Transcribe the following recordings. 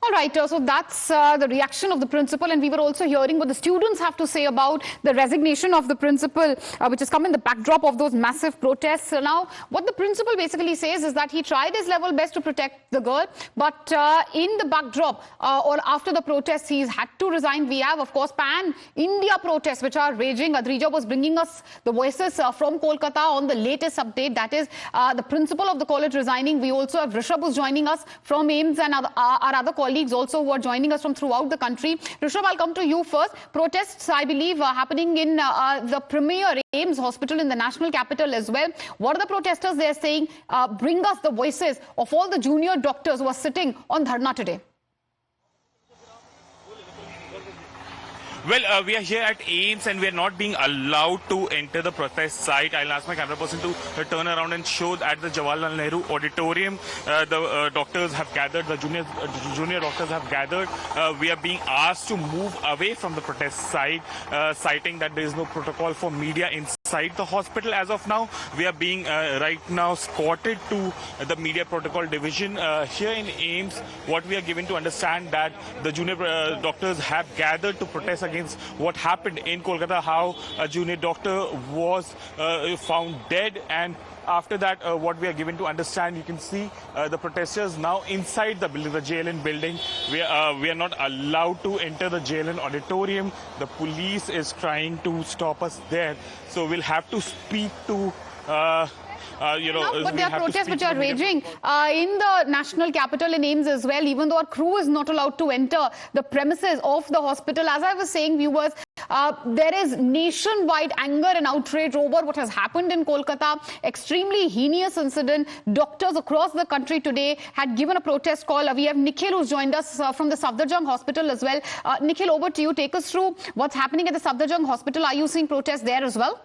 All right, so that's the reaction of the principal, and we were also hearing what the students have to say about the resignation of the principal, which has come in the backdrop of those massive protests. So now, what the principal basically says is that he tried his level best to protect the girl, but in the backdrop or after the protests, he's had to resign. We have, of course, pan-India protests, which are raging. Adrija was bringing us the voices from Kolkata on the latest update, that is the principal of the college resigning. We also have Rishabh who's joining us from AIIMS, and our other colleagues also who are joining us from throughout the country. Rishabh, I'll come to you first. Protests, I believe, are happening in the premier AIIMS hospital in the national capital as well. What are the protesters there saying? Bring us the voices of all the junior doctors who are sitting on dharna today. Well, we are here at AIIMS and we are not being allowed to enter the protest site. I'll ask my camera person to turn around and show at the Jawaharlal Nehru Auditorium. The doctors have gathered, the junior doctors have gathered. We are being asked to move away from the protest site, citing that there is no protocol for media inside the hospital as of now. We are being right now escorted to the media protocol division here in AIIMS. What we are given to understand that the junior doctors have gathered to protest against what happened in Kolkata, how a junior doctor was found dead, and after that, what we are given to understand, you can see the protesters now inside the building, the JLN building. We are not allowed to enter the JLN auditorium. The police is trying to stop us there. So we'll have to speak to but there are protests which are raging in the national capital in AIIMS as well, even though our crew is not allowed to enter the premises of the hospital. As I was saying, viewers, there is nationwide anger and outrage over what has happened in Kolkata. Extremely heinous incident. Doctors across the country today had given a protest call. We have Nikhil who's joined us from the Safdarjung Hospital as well. Nikhil, over to you. Take us through what's happening at the Safdarjung Hospital. Are you seeing protests there as well?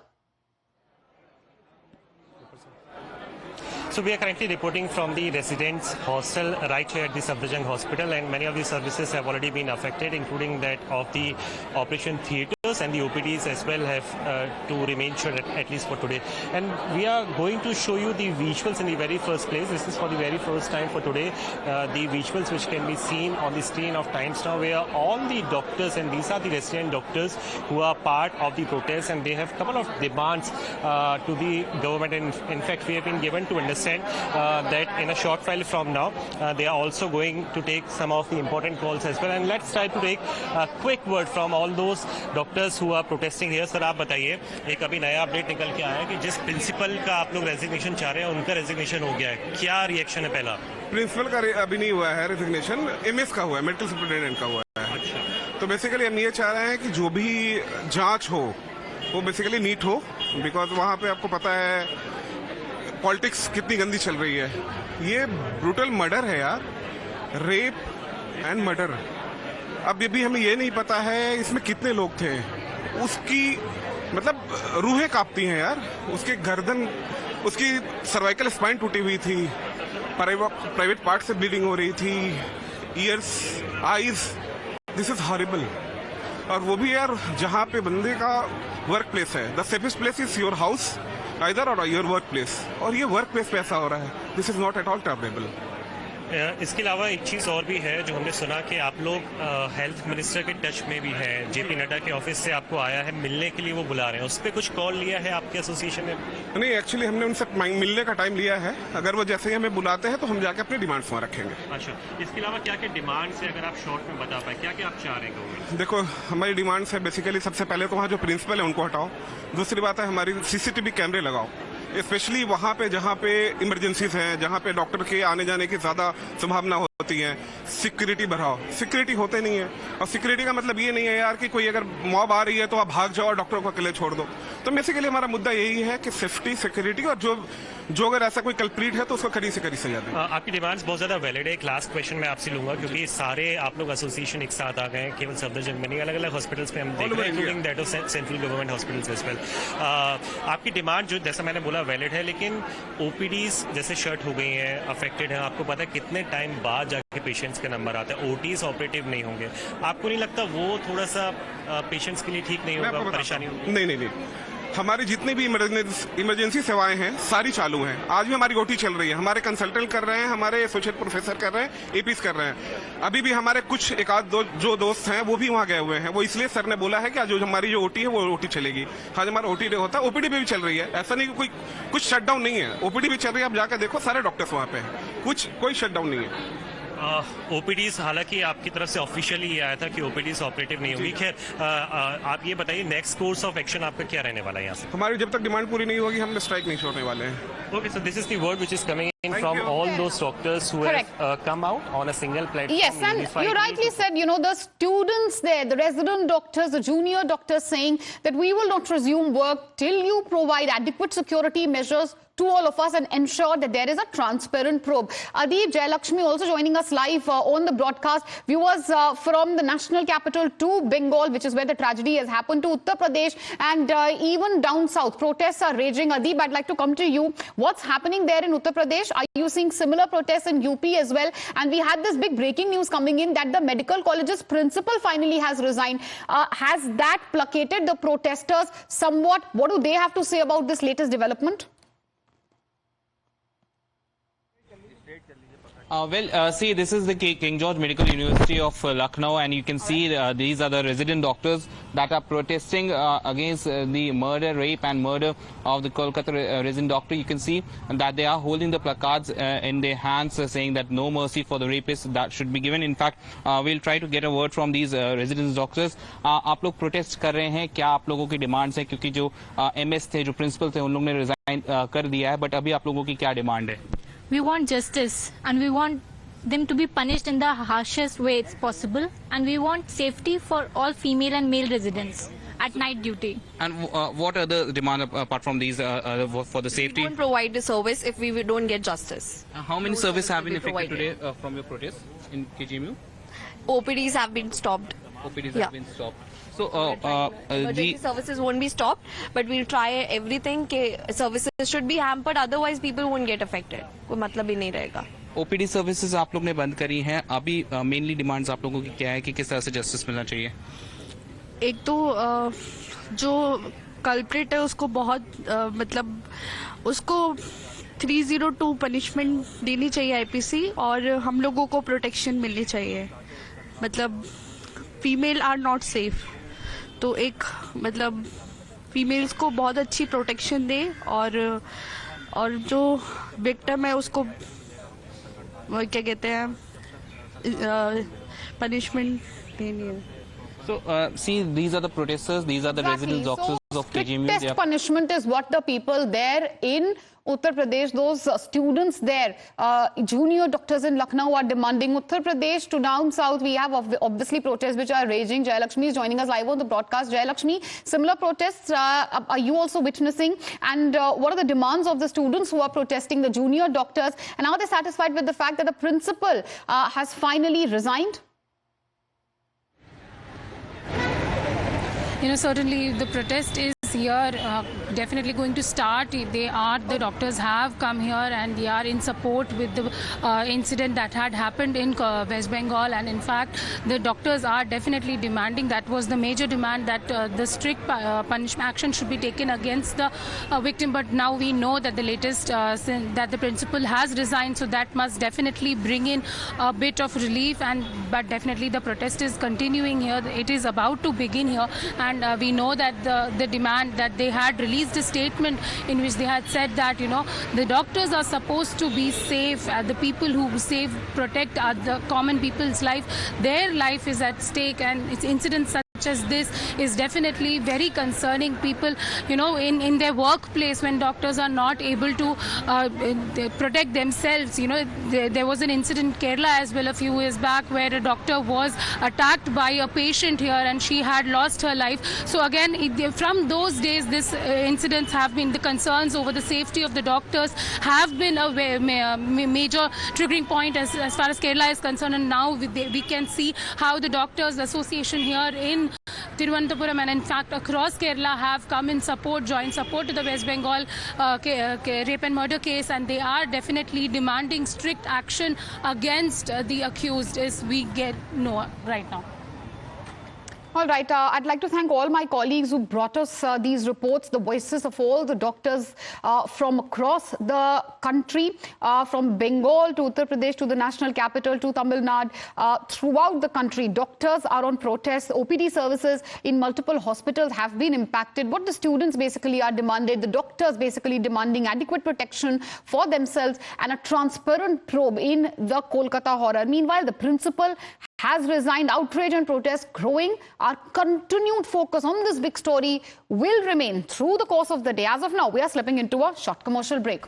So we are currently reporting from the residents hostel right here at the Safdarjung Hospital, and many of the services have already been affected, including that of the operation theatres, and the OPDs as well have to remain shut at least for today. And we are going to show you the visuals in the very first place. This is for the very first time for today. The visuals which can be seen on the screen of Times Now, where all the doctors, and these are the resident doctors who are part of the protest, and they have a couple of demands to the government. And in fact, we have been given to understand that in a short while from now, they are also going to take some of the important calls as well. And let's try to take a quick word from all those doctors who are protesting here. Sir, आप बताइए, एक अभी नया update निकल के आया है कि जिस प्रिंसिपल का आप लोग रेजिग्नेशन चाह रहे हैं, उनका रेजिग्नेशन हो गया है. क्या रिएक्शन है पहला? प्रिंसिपल का अभी नहीं हुआ है रेजिग्नेशन, एमएस का हुआ है, मेडिकल सुपरिटेंडेंट का हुआ है. अच्छा. तो बेसिकली हम ये चाह रहे हैं कि जो भी जांच हो वो बेसिकली नीट हो, बिकॉज वहाँ पे आपको पता है पॉलिटिक्स कितनी गंदी चल रही है. ये ब्रूटल मर्डर है यार, रेप एंड मर्डर. अब ये भी हमें ये नहीं पता है इसमें कितने लोग थे. उसकी मतलब रूहें कांपती हैं यार. उसके गर्दन, उसकी सर्वाइकल स्पाइन टूटी हुई थी, प्राइवेट पार्ट से ब्लीडिंग हो रही थी, years, eyes. This is horrible. और वो भी यार जहाँ पे बंदे का वर्क प्लेस है. The safest place is your house either or your workplace, और ये वर्क प्लेस पे ऐसा हो रहा है. This is not at all tolerable. इसके अलावा एक चीज़ और भी है जो हमने सुना कि आप लोग हेल्थ मिनिस्टर के टच में भी हैं. जेपी नड्डा के ऑफिस से आपको आया है, मिलने के लिए वो बुला रहे हैं. उस पर कुछ कॉल लिया है आपके एसोसिएशन ने? नहीं, एक्चुअली हमने उनसे मिलने का टाइम लिया है. अगर वो जैसे ही हमें बुलाते हैं तो हम जाके अपनी डिमांड्स वहाँ रखेंगे. अच्छा, इसके अलावा क्या क्या डिमांड्स है, अगर आप शॉर्ट में बता पाए, क्या क्या आप चाह रहे हैं? देखो, हमारी डिमांड्स है बेसिकली, सबसे पहले तो वहाँ जो प्रिंसिपल है उनको हटाओ. दूसरी बात है हमारी सीसीटीवी कैमरे लगाओ, स्पेशली वहाँ पे जहाँ पे इमरजेंसीज हैं, जहाँ पे डॉक्टर के आने जाने की ज़्यादा संभावना होती है. सिक्योरिटी बढ़ाओ. सिक्योरिटी होते नहीं है, और सिक्योरिटी का मतलब ये नहीं है यार कि कोई अगर मॉब आ रही है तो आप भाग जाओ और डॉक्टर को अकेले छोड़ दो. तो बेसिकली हमारा मुद्दा यही है कि सेफ्टी, सिक्योरिटी, और जो अगर ऐसा कोई कल्प्रीट है तो उसको कड़ी से कड़ी सजा दें. आपकी डिमांड्स बहुत ज्यादा वैलिड है. एक लास्ट क्वेश्चन मैं आपसे लूंगा, क्योंकि सारे आप लोग एसोसिएशन एक साथ आ गए हैं, केवल सफदरजंग में नहीं, अलग अलग हॉस्पिटल्स में हम देख रहे हैं, including that of central government hospitals as well. आपकी डिमांड जो जैसा मैंने बोला वैलिड है, लेकिन ओपीडीज जैसे शर्ट हो गई हैं, अफेक्टेड हैं. आपको पता है कितने टाइम बाद जाके पेशेंट्स का नंबर आता है. ओटीज ऑपरेटिव नहीं होंगे. आपको नहीं लगता वो थोड़ा सा पेशेंट्स के लिए ठीक नहीं होगा, परेशानी होगी? नहीं. हमारी जितनी भी इमरजेंसी सेवाएं हैं सारी चालू हैं। आज भी हमारी ओटी चल रही है, हमारे कंसल्टेंट कर रहे हैं, हमारे एसोसिएट प्रोफेसर कर रहे हैं, एपीस कर रहे हैं। अभी भी हमारे कुछ एक आध जो दोस्त हैं वो भी वहां गए हुए हैं। वो इसलिए सर ने बोला है कि आज हमारी जो ओटी है वो ओटी चलेगी। आज हमारा ओटी डे होता है, ओपीडी भी चल रही है। ऐसा नहीं कि कुछ शटडाउन नहीं है, ओपीडी भी चल रही है। आप जाकर देखो, सारे डॉक्टर्स वहां पे हैं, कोई शटडाउन नहीं है। ओपीडीज हालांकि आपकी तरफ से ऑफिशियली ये आया था कि ओपीडीज ऑपरेटिव नहीं होगी। खैर आप ये बताइए नेक्स्ट कोर्स ऑफ एक्शन आपका क्या रहने वाला है यहाँ से? हमारी जब तक डिमांड पूरी नहीं होगी हम स्ट्राइक नहीं छोड़ने वाले हैं। Okay, so this is the word which is coming in from all those doctors who have come out on a single platform. Yes, and you rightly said, the students there, the resident doctors, the junior doctors saying that we will not resume work till you provide adequate security measures to all of us and ensure that there is a transparent probe. Adeep, Jayalakshmi also joining us live on the broadcast. Viewers from the national capital to Bengal, which is where the tragedy has happened, to Uttar Pradesh, and even down south, protests are raging. Adeep, I'd like to come to you. What's happening there in Uttar Pradesh? Are you seeing similar protests in UP as well? And we had this big breaking news coming in that the medical college's principal finally has resigned. Has that placated the protesters somewhat? What do they have to say about this latest development? See, this is the King George Medical University of Lucknow, and you can see these are the resident doctors that are protesting against the murder, rape and murder of the Kolkata resident doctor. You can see that they are holding the placards in their hands saying that no mercy for the rapists that should be given. In fact, we'll try to get a word from these resident doctors. आप लोग protest कर रहे हैं, क्या आप लोगों की demands हैं? क्योंकि जो MS थे, जो प्रिंसिपल थे, उन लोगों ने रिजाइन कर दिया है, बट अभी आप लोगों की क्या डिमांड है? We want justice, and we want them to be punished in the harshest way it's possible, and we want safety for all female and male residents at night duty. And what are the demands apart from these for the safety? We won't provide the service if we don't get justice. How many services have been will be affected today provided. from your protest in KGMU? OPDs have been stopped. OPDs Yeah. have been stopped. So Emergency services won't be stopped, but we'll try everything कि services should be hampered, otherwise people won't get affected. कोई मतलब ही नहीं रहेगा. OPD services आप लोग ने बंद करी हैं, अभी मेनली डिमांड्स आप लोगों की क्या है कि किस तरह से जस्टिस मिलना चाहिए? एक तो जो कल्प्रिट है उसको बहुत मतलब उसको 302 पनिशमेंट देनी चाहिए आईपीसी, और हम लोगों को प्रोटेक्शन मिलनी चाहिए. मतलब फीमेल आर नॉट सेफ, तो एक मतलब फीमेल्स को बहुत अच्छी प्रोटेक्शन दे, और जो विक्टिम है उसको क्या कहते हैं पनिशमेंट देनी है. So see, these are the protesters, these are the resident doctors of KGMU. Strictest punishment is what the people there in Uttar Pradesh, those students there, junior doctors in Lucknow are demanding. Uttar Pradesh to down south, we have obviously protests which are raging. Jayalakshmi is joining us live on the broadcast. Jayalakshmi, similar protests are you also witnessing? And what are the demands of the students who are protesting, the junior doctors? And are they satisfied with the fact that the principal has finally resigned? Certainly the protest is here, definitely going to start. The doctors have come here and they are in support with the incident that had happened in West Bengal, and in fact the doctors are definitely demanding, that was the major demand, that the strict punishment action should be taken against the victim. But now we know that the latest that the principal has resigned, so that must definitely bring in a bit of relief. But definitely the protest is continuing here. It is about to begin here, and we know that the demand that they had released a statement in which they had said that the doctors are supposed to be safe, the people who protect the common people's life, their life is at stake, and it's incidents such as this is definitely very concerning. People in their workplace, when doctors are not able to protect themselves, there was an incident in Kerala as well a few years back where a doctor was attacked by a patient here and she had lost her life. So again, from those days, this incidents have been, the concerns over the safety of the doctors have been a major triggering point as far as Kerala is concerned. And now we can see how the Doctors Association here in Thiruvananthapuram and in fact across Kerala have come in support, joint support to the West Bengal rape and murder case, and they are definitely demanding strict action against the accused, as we get know right now. All right, I'd like to thank all my colleagues who brought us these reports, the voices of all the doctors from across the country, from Bengal to Uttar Pradesh to the national capital to Tamil Nadu. Throughout the country, doctors are on protest. OPD services in multiple hospitals have been impacted. What the students basically are demanded, the doctors basically demanding adequate protection for themselves and a transparent probe in the Kolkata horror. Meanwhile, the principal has resigned. Outrage and protest growing. Our continued focus on this big story will remain through the course of the day. As of now, we are slipping into a short commercial break.